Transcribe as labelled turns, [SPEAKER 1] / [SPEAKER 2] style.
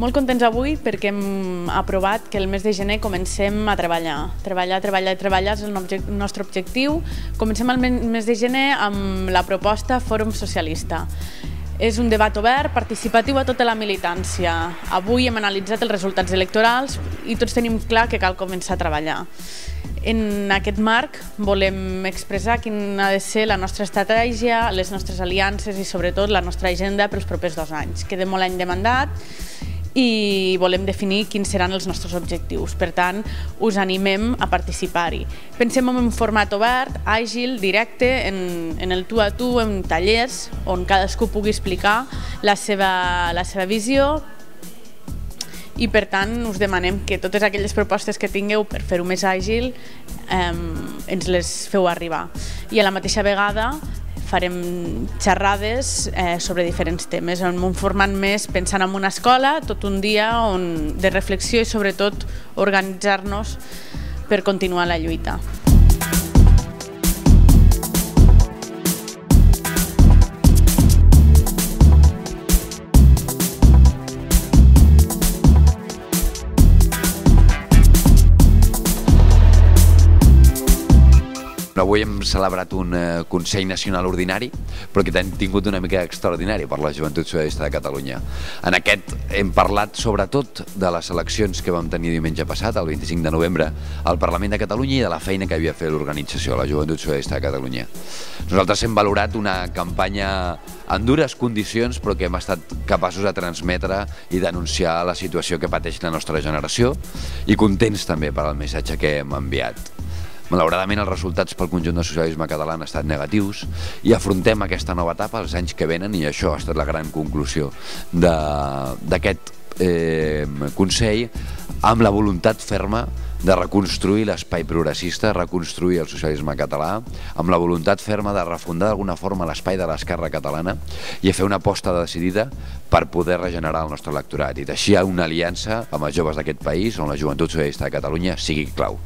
[SPEAKER 1] Molt contents avui perquè hem aprovat que el mes de gener comencem a treballar. Treballar és el nostre objectiu. Comencem el mes de gener amb la proposta Fòrum Socialista. És un debat obert, participatiu a tota la militància. Avui hem analitzat els resultats electorals i tots tenim clar que cal començar a treballar. En aquest marc volem expressar quina ha de ser la nostra estratègia, les nostres aliances i sobretot la nostra agenda pels propers 2 anys. Queda molt any de mandat i volem definir quins seran els nostres objectius. Per tant, us animem a participar-hi. Pensem en un format obert, àgil, directe, en el tu a tu, en tallers, on cadascú pugui explicar la seva visió i, per tant, us demanem que totes aquelles propostes que tingueu per fer-ho més àgil ens les feu arribar. I a la mateixa vegada farem xerrades sobre diferents temes, en un format més pensant en una escola, tot un dia de reflexió i sobretot organitzar-nos per continuar la lluita.
[SPEAKER 2] Avui hem celebrat un Consell Nacional Ordinari, però que hem tingut una mica extraordinari per la Joventut Socialista de Catalunya. En aquest hem parlat sobretot de les eleccions que vam tenir diumenge passat, el 25 de novembre, al Parlament de Catalunya i de la feina que havia fet l'organització, la Joventut Socialista de Catalunya. Nosaltres hem valorat una campanya en dures condicions, però que hem estat capaços de transmetre i denunciar la situació que pateix la nostra generació i contents també per al missatge que hem enviat. Malauradament, els resultats pel conjunt del socialisme català han estat negatius i afrontem aquesta nova etapa els anys que venen i això ha estat la gran conclusió d'aquest Consell, amb la voluntat ferma de reconstruir l'espai progressista, reconstruir el socialisme català, amb la voluntat ferma de refundar d'alguna forma l'espai de l'esquerra catalana i a fer una aposta decidida per poder regenerar el nostre electorat i teixir una aliança amb els joves d'aquest país on la Joventut Socialista de Catalunya sigui clau.